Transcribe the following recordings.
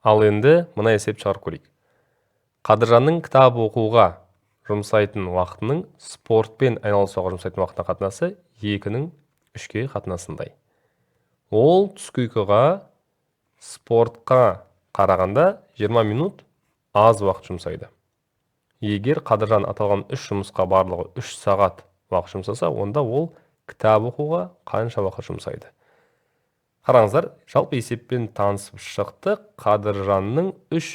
Ал енді мына есеп шығарып көрейік. Қадыржанның кітап оқуға жұмсайтын уақытының спортпен айналысуға жұмсайтын уақытына қатынасы 2-ның 3-ке қатынасындай. Ол түскі ұйқыға спортқа қарағанда 20 минут аз уақыт жұмсайды. Егер Қадыржан аталған 3 жұмысқа барлығы 3 сағат уақыт жұмсаса, онда ол кітап оқуға қанша уақыт жұмсайды? Қараңыздар, жалпы есеппен танысып шықты. Қадыржанның 3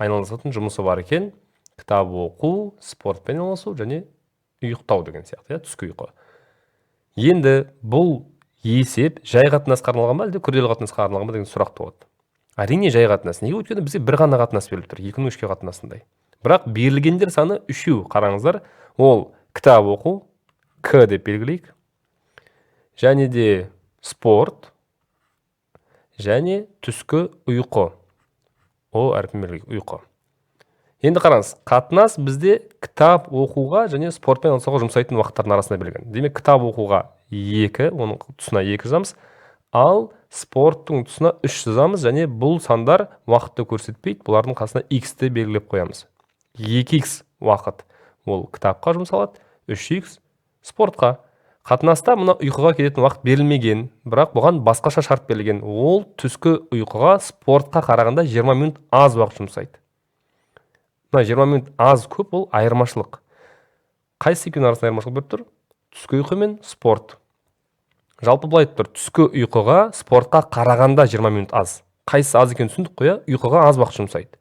айналысатын жұмысы бар екен: кітап оқу, спортпен айналысу және ұйықтау деген сияқты, түскі ұйқы. Енді бұл есеп жай қатынасқа арналған ба, әлде күрделі қатынасқа арналған ба деген сұрақ туады. Әрине жай қатынас. Неге? Өйткені бізге бір ғана қатынас беріліп тұр, 2-ның 3-ке қатынасындай. Бірақ берілгендер саны 3. Қараңыздар, ол кітап оқу, К деп белгілейік, және де спорт, және түскі ұйқы, О әрпін белгілейік, ұйқы. Енді қараңыз, қатынас бізде кітап оқуға және спортпен айналысуға жұмсайтын уақыттардың арасында белгіленген. Демек, кітап оқуға 2, оның тұсына 2 жазамыз, ал спорттың тұсына 3 жазамыз, және бұл сандар уақытты көрсетпейді, бұлардың қасына x-ті белгілеп қоямыз. 2x уақыт ол кітапқа жұмсалады, 3x спортқа. Қатынаста мұна ұйқыға кететін уақыт берілмеген, бірақ бұған басқаша шарт берілген. Ол түскі ұйқыға спортқа қарағанда 20 минут аз уақыт жұмсайды. Мына 20 минут аз көп, ол айырмашылық. Қайсы екеуінің арасында айырмашылық беріп тұр? Түскі ұйқы мен спорт. Жалпы былай тұр, түскі ұйқыға спортқа қарағанда 20 минут аз. Қайсы аз екенін түсіндік қой, ұйқыға аз уақыт жұмсайды.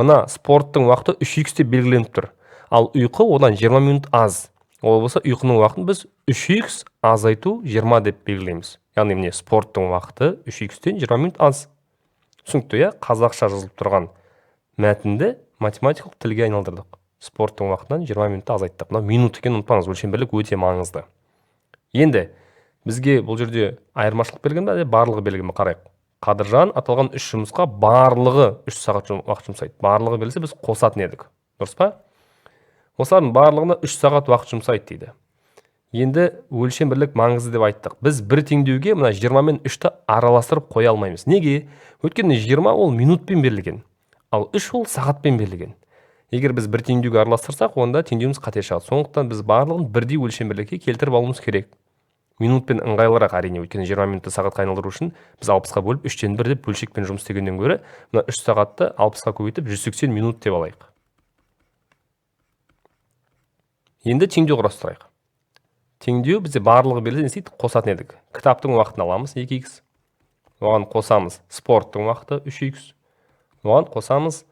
Мына спорттың уақыты 3x-те белгіленіп тұр. Ал ұйқы одан 20 минут аз. Ол болса, ұйқының уақытын біз 3x азайту 20 деп белгілейміз. Яғни міне спорттың уақыты 3x-тен 20 минут аз. Түсінікті, қазақша жазылып тұрған мәтінді математикалық тілге айналдырдық. Спорттың уақытынан 20 минутты азайттық. Мына минут екенін ұмытпаңыз, өлшемділік өте маңызды. Енді бізге бұл жерде айырмашылық берілген бе, барлығы берілген бе? Қарайық. Қадыржан аталған 3 жұмысқа барлығы 3 сағат уақыт жұмсайды. Барлығы берілсе, біз қосатын едік. Дұрыс па? Осылардың барлығына 3 сағат уақыт жұмсайды дейді. Енді өлшем бірлік маңызды деп айттық. Біз бір теңдеуге мына 20 мен 3-ті араластырып қоя алмаймыз. Неге? Өйткені 20 ол минутпен берілген, ал 3 ол сағатпен берілген. Егер біз бір теңдеуге араластырсақ, онда теңдеуіміз қате шығады. Сондықтан біз барлығын бірдей өлшем бірлікке келтіріп алуымыз керек. Минутпен ыңғайлырақ әрине, өйткені 20 минутты сағатқа айналдыру үшін біз 60-қа бөліп 3-тен 1 деп бөлшекпен жұмыс істегеннен гөрі, мына 3 сағатты 60-қа көбейтіп 180 минут деп алайық. Енді теңдеу құрастырайық. Теңдеу бізде барлығы берілсе, не істейді? Қосатын едік. Кітаптың уақытын аламыз 2x, оған қосамыз спорттың уақыты 3x, оған қосамыз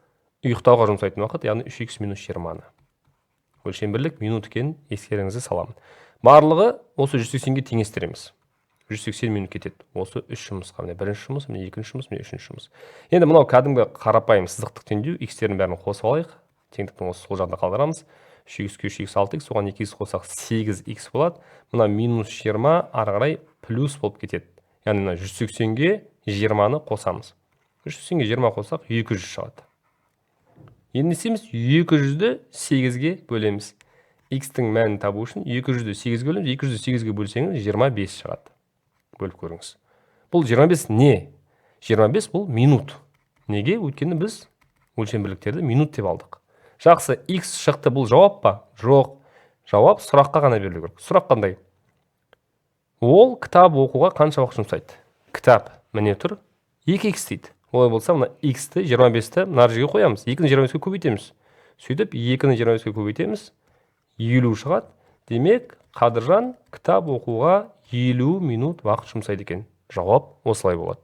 ұйықтауға жұмсайтын уақыт, яғни 3x минус 20-ны. Өлшем бірлік минут екенін ескеріңізге саламын. Барлығы осы 180-ге теңестіреміз. 180 минут кетеді. Осы 3 жұмысқа. Міне бірінші жұмыс, міне екінші жұмыс, міне үшінші жұмыс. Енді мынау кәдімгі қарапайым сызықтық теңдеу, x-тердің бәрін қосып алайық. Теңдіктің осы сол жағында қалдырамыз. 3x, 3x, 6x, оған 2x қосақ 8x болады. Мына минус 20 ары қарай плюс болып кетеді. Яғни мына 180-ге 20-ны қосамыз. 180-ге 20 қосақ 200 шығады. Енді істейміз, 200-ді 8-ге бөлеміз. X-тің мәнін табу үшін 200-ді 8-ге бөлеміз, 200-ді 8-ге бөлсеңіз 25 шығады. Бөліп көріңіз. Бұл 25 не? 25 бұл минут. Неге? Өйткені біз өлшем бірліктерді минут деп алдық. Жақсы, X шықты, бұл жауап па? Жоқ. Жауап сұраққа ғана берілу керек. Сұрақ қандай? Ол кітап оқуға қанша уақыт жұмсайды? Кітап міне тұр, 2x дейді. Олай болса, мына x-ті 25-ті нар жерге қоямыз. 2-ні 25-ге көбейтеміз. Сөйтіп 2-ні 25-ге көбейтеміз. 50 шығады. Демек, Қадыржан кітап оқуға 50 минут уақыт жұмсайды екен. Жауап осылай болады.